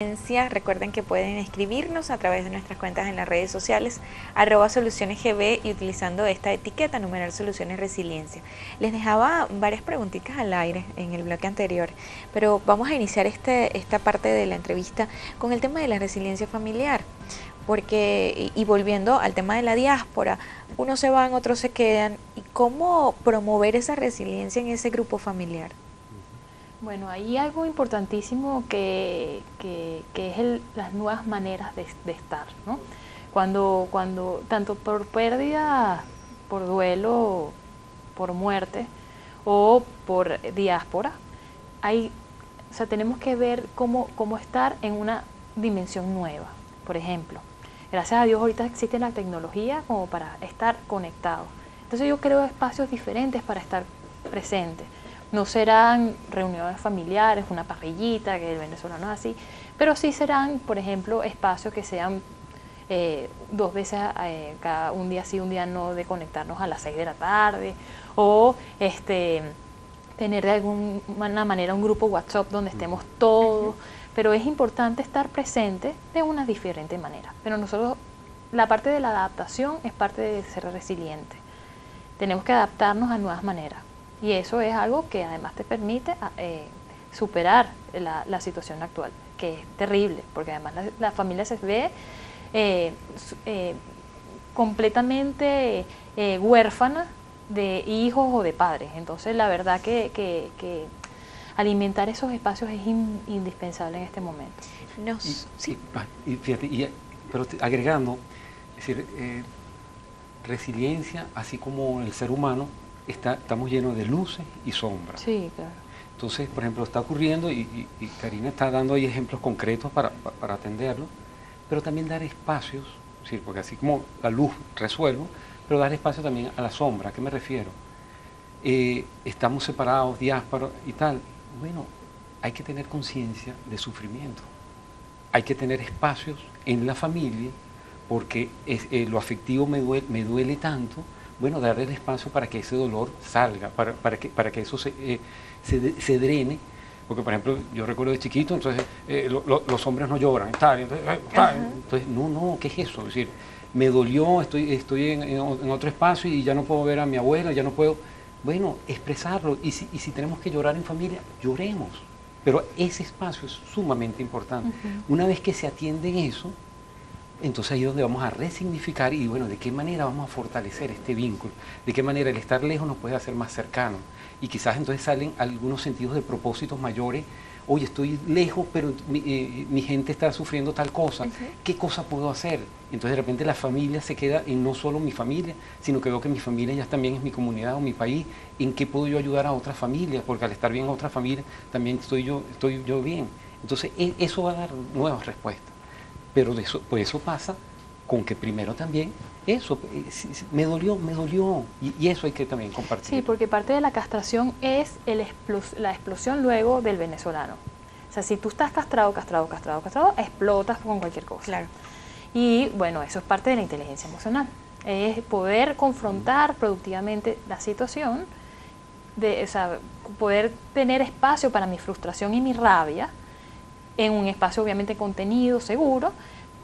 Recuerden que pueden escribirnos a través de nuestras cuentas en las redes sociales @solucionesgb y utilizando esta etiqueta numeral Soluciones Resiliencia. Les dejaba varias preguntitas al aire en el bloque anterior, pero vamos a iniciar esta parte de la entrevista con el tema de la resiliencia familiar, porque y volviendo al tema de la diáspora, unos se van, otros se quedan, y cómo promover esa resiliencia en ese grupo familiar. Bueno, hay algo importantísimo que es las nuevas maneras de estar, ¿no? Cuando tanto por pérdida, por duelo, por muerte o por diáspora, tenemos que ver cómo estar en una dimensión nueva. Por ejemplo, gracias a Dios ahorita existe la tecnología como para estar conectados. Entonces yo creo espacios diferentes para estar presentes. No serán reuniones familiares, una parrillita, que el venezolano es así, pero sí serán, por ejemplo, espacios que sean 2 veces, cada un día sí, un día no, de conectarnos a las 6 de la tarde, o tener de alguna manera un grupo WhatsApp donde estemos todos, pero es importante estar presente de una diferente manera. Pero nosotros, la parte de la adaptación es parte de ser resiliente. Tenemos que adaptarnos a nuevas maneras. Y eso es algo que además te permite superar la situación actual, que es terrible, porque además la familia se ve completamente huérfana de hijos o de padres. Entonces la verdad que alimentar esos espacios es indispensable en este momento. Pero agregando, es decir, resiliencia, así como el ser humano, estamos llenos de luces y sombras. Sí, claro. Entonces, por ejemplo, está ocurriendo, y Karina está dando ahí ejemplos concretos para atenderlo, pero también dar espacios, ¿sí? Porque así como la luz resuelvo, pero dar espacio también a la sombra. ¿A qué me refiero? Estamos separados, diáspora y tal. Bueno, hay que tener conciencia de sufrimiento. Hay que tener espacios en la familia, porque lo afectivo me duele tanto. Bueno, darle el espacio para que ese dolor salga, para que eso se drene. Porque, por ejemplo, yo recuerdo de chiquito, entonces los hombres no lloran, tal, entonces no, ¿qué es eso? Es decir, me dolió, estoy en otro espacio y ya no puedo ver a mi abuela, ya no puedo. Bueno, expresarlo, y si tenemos que llorar en familia, lloremos. Pero ese espacio es sumamente importante. Una vez que se atiende eso, entonces ahí es donde vamos a resignificar y bueno, de qué manera vamos a fortalecer este vínculo, de qué manera el estar lejos nos puede hacer más cercanos. Y quizás entonces salen algunos sentidos de propósitos mayores. Oye, estoy lejos, pero mi gente está sufriendo tal cosa. ¿Qué cosa puedo hacer? Entonces de repente la familia se queda en no solo mi familia, sino que veo que mi familia ya también es mi comunidad o mi país. ¿En qué puedo yo ayudar a otras familias? Porque al estar bien a otras familias, también estoy yo bien. Entonces eso va a dar nuevas respuestas. Pero pues eso pasa con que primero también, me dolió, y eso hay que también compartir. Sí, porque parte de la castración es la explosión luego del venezolano. O sea, si tú estás castrado, explotas con cualquier cosa. Claro. Y bueno, eso es parte de la inteligencia emocional. Es poder confrontar productivamente la situación, poder tener espacio para mi frustración y mi rabia, en un espacio obviamente contenido, seguro,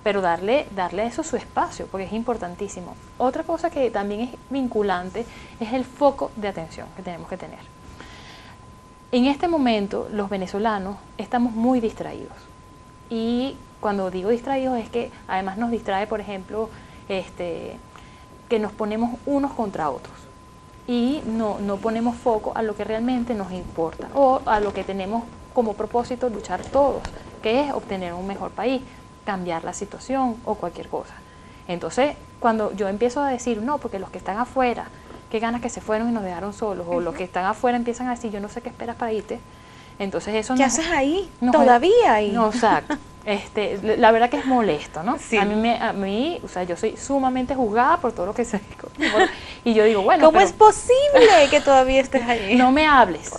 pero darle a eso su espacio, porque es importantísimo. Otra cosa que también es vinculante es el foco de atención que tenemos que tener. En este momento, los venezolanos estamos muy distraídos. Y cuando digo distraídos es que además nos distrae, por ejemplo, que nos ponemos unos contra otros. Y no ponemos foco a lo que realmente nos importa o a lo que tenemos como propósito luchar todos, que es obtener un mejor país, cambiar la situación o cualquier cosa. Entonces, cuando yo empiezo a decir, no, porque los que están afuera, qué ganas que se fueron y nos dejaron solos, o los que están afuera empiezan a decir, yo no sé qué esperas para irte, entonces eso ¿qué haces ahí? ¿Todavía ahí? No, exacto. La verdad que es molesto, ¿no? Sí. A mí, o sea, yo soy sumamente juzgada por todo lo que se y yo digo, bueno, ¿cómo es posible que todavía estés allí? No me hables.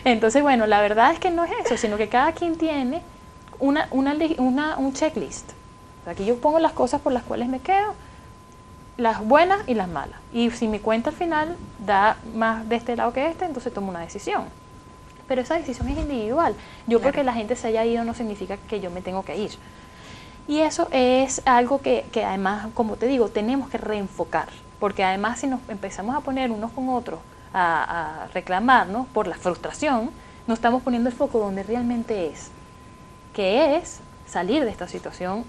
Entonces, bueno, la verdad es que no es eso, sino que cada quien tiene un checklist. O sea, aquí yo pongo las cosas por las cuales me quedo, las buenas y las malas. Y si mi cuenta al final da más de este lado que entonces tomo una decisión. pero esa decisión es individual. Yo Claro. porque la gente se haya ido no significa que yo me tengo que ir. Y eso es algo que además, como te digo, tenemos que reenfocar, porque además si nos empezamos a poner unos con otros a reclamarnos por la frustración, nos estamos poniendo el foco donde realmente es, que es salir de esta situación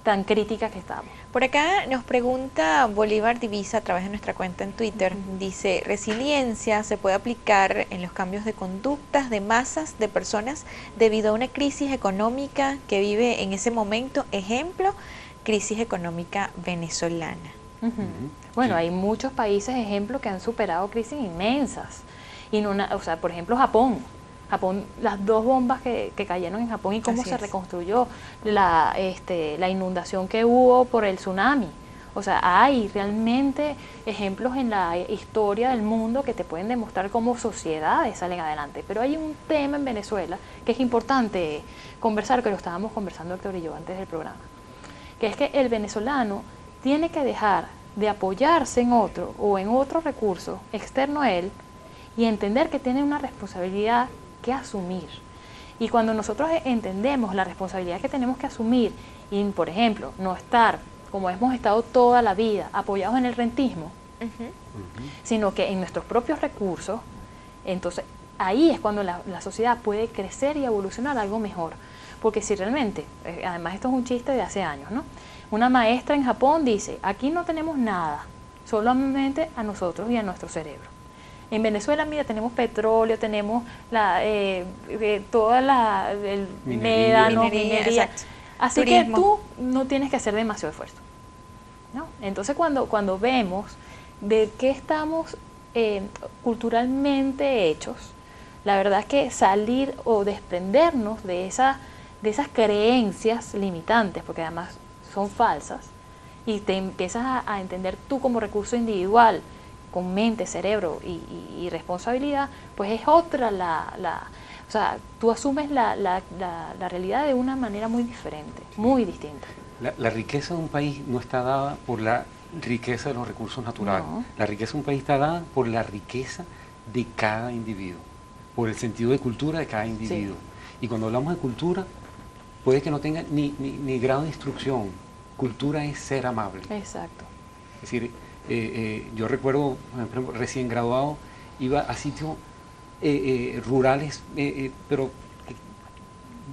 tan crítica que estamos. Por acá nos pregunta Bolívar Divisa a través de nuestra cuenta en Twitter. Dice, resiliencia se puede aplicar en los cambios de conductas de masas de personas debido a una crisis económica que vive en ese momento. Ejemplo, crisis económica venezolana. Bueno, Sí. hay muchos países, ejemplos, que han superado crisis inmensas. Y no o sea, por ejemplo, Japón. Japón, las 2 bombas que cayeron en Japón y cómo Así se es. reconstruyó, la inundación que hubo por el tsunami. O sea, hay realmente ejemplos en la historia del mundo que te pueden demostrar cómo sociedades salen adelante. Pero hay un tema en Venezuela que es importante conversar, que lo estábamos conversando Héctor y yo antes del programa, que es que el venezolano tiene que dejar de apoyarse en otro o en otro recurso externo a él y entender que tiene una responsabilidad que asumir. Y cuando nosotros entendemos la responsabilidad que tenemos que asumir y, por ejemplo, no estar como hemos estado toda la vida apoyados en el rentismo, sino que en nuestros propios recursos, entonces ahí es cuando la sociedad puede crecer y evolucionar a algo mejor. Porque si realmente, además esto es un chiste de hace años, ¿no? Una maestra en Japón dice, aquí no tenemos nada, solamente a nosotros y a nuestro cerebro. En Venezuela, mira, tenemos petróleo, tenemos toda el médano, minería. Exacto. Así Turismo. que tú no tienes que hacer demasiado esfuerzo, ¿no? Entonces, cuando vemos de qué estamos culturalmente hechos, la verdad es que salir o desprendernos de esas creencias limitantes, porque además son falsas, y te empiezas a entender tú como recurso individual, con mente, cerebro y responsabilidad, pues es otra o sea, tú asumes la realidad de una manera muy diferente, muy distinta. La riqueza de un país no está dada por la riqueza de los recursos naturales. No. La riqueza de un país está dada por la riqueza de cada individuo, por el sentido de cultura de cada individuo. Y cuando hablamos de cultura, puede que no tenga ni grado de instrucción. Cultura es ser amable. Exacto. Es decir, yo recuerdo, por ejemplo, recién graduado, iba a sitios rurales, pero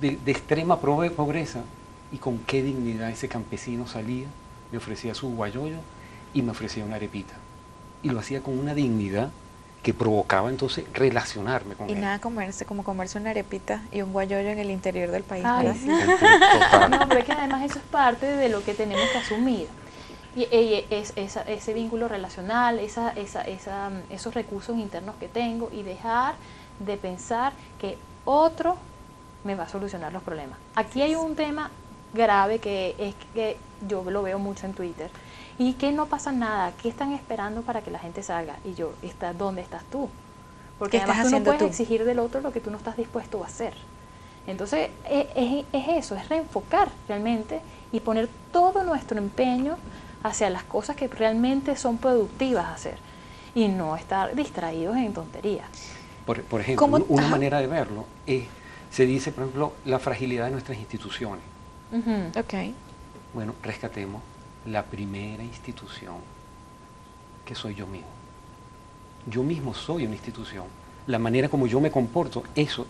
de extrema pobreza, y con qué dignidad ese campesino salía, me ofrecía su guayoyo y me ofrecía una arepita. Y lo hacía con una dignidad que provocaba entonces relacionarme con Y él. nada como comerse una arepita y un guayoyo en el interior del país, Ay, ¿verdad? sí. Total. No, pero es que además eso es parte de lo que tenemos que asumir. Y ese vínculo relacional, esos recursos internos que tengo, y dejar de pensar que otro me va a solucionar los problemas. Aquí hay un tema grave que es que yo lo veo mucho en Twitter, y que no pasa nada, ¿qué están esperando para que la gente salga? Y yo, ¿dónde estás tú? Porque ¿Qué además estás tú no haciendo puedes tú? exigir del otro lo que tú no estás dispuesto a hacer. Entonces es eso, es reenfocar realmente y poner todo nuestro empeño hacia las cosas que realmente son productivas a hacer, y no estar distraídos en tonterías. Por ejemplo, ¿Cómo? una Ajá. manera de verlo es, se dice, por ejemplo, la fragilidad de nuestras instituciones. Ujú. Ok. Bueno, rescatemos la primera institución, que soy yo mismo. Yo mismo soy una institución. La manera como yo me comporto, eso,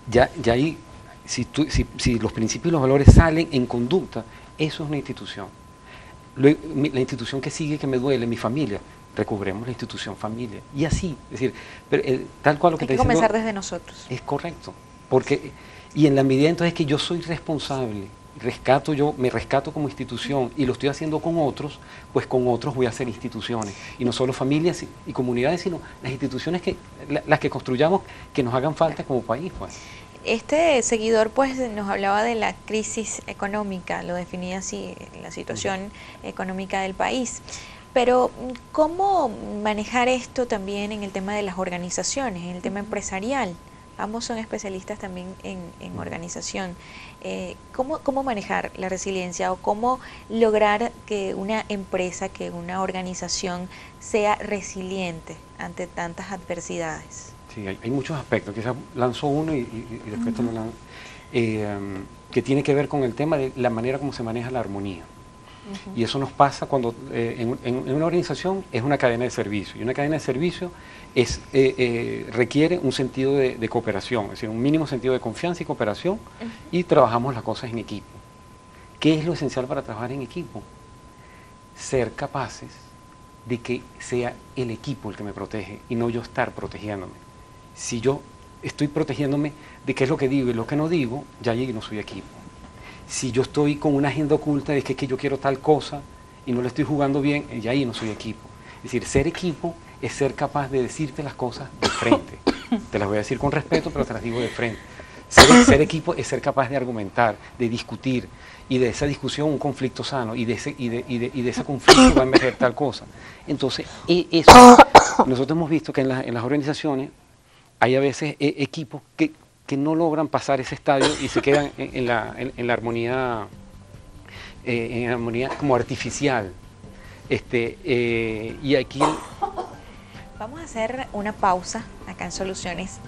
ya ahí, si los principios y los valores salen en conducta, eso es una institución. La institución que sigue, que me duele, mi familia, recubremos la institución familia. Y así, es decir, pero, tal cual lo que Hay te que diciendo comenzar desde nosotros. es correcto. Porque, y en la medida entonces que yo soy responsable, me rescato como institución, y lo estoy haciendo con otros, pues con otros voy a hacer instituciones. Y no solo familias y comunidades, sino las instituciones las que construyamos, que nos hagan falta como país, pues. Este seguidor pues nos hablaba de la crisis económica, lo definía así, la situación económica del país. Pero ¿cómo manejar esto también en el tema de las organizaciones, en el tema empresarial? Ambos son especialistas también en organización. ¿Cómo manejar la resiliencia, o cómo lograr que una empresa, que una organización sea resiliente ante tantas adversidades? Sí, hay muchos aspectos, quizás lanzó uno y después te lo lanzo, que tiene que ver con el tema de la manera como se maneja la armonía. Y eso nos pasa cuando en una organización es una cadena de servicio, y una cadena de servicio requiere un sentido de cooperación, es decir, un mínimo sentido de confianza y cooperación, y trabajamos las cosas en equipo. ¿Qué es lo esencial para trabajar en equipo? Ser capaces de que sea el equipo el que me protege y no yo estar protegiéndome. Si yo estoy protegiéndome de qué es lo que digo y lo que no digo, ya allí no soy equipo. Si yo estoy con una agenda oculta de que yo quiero tal cosa y no le estoy jugando bien, ya ahí no soy equipo. Es decir, ser equipo es ser capaz de decirte las cosas de frente. Te las voy a decir con respeto, pero te las digo de frente. Ser equipo es ser capaz de argumentar, de discutir, y de esa discusión un conflicto sano, y de ese conflicto va a emerger tal cosa. Entonces, eso, nosotros hemos visto que en las organizaciones hay a veces equipos que no logran pasar ese estadio y se quedan en la armonía, como artificial. Y aquí Vamos a hacer una pausa acá en Soluciones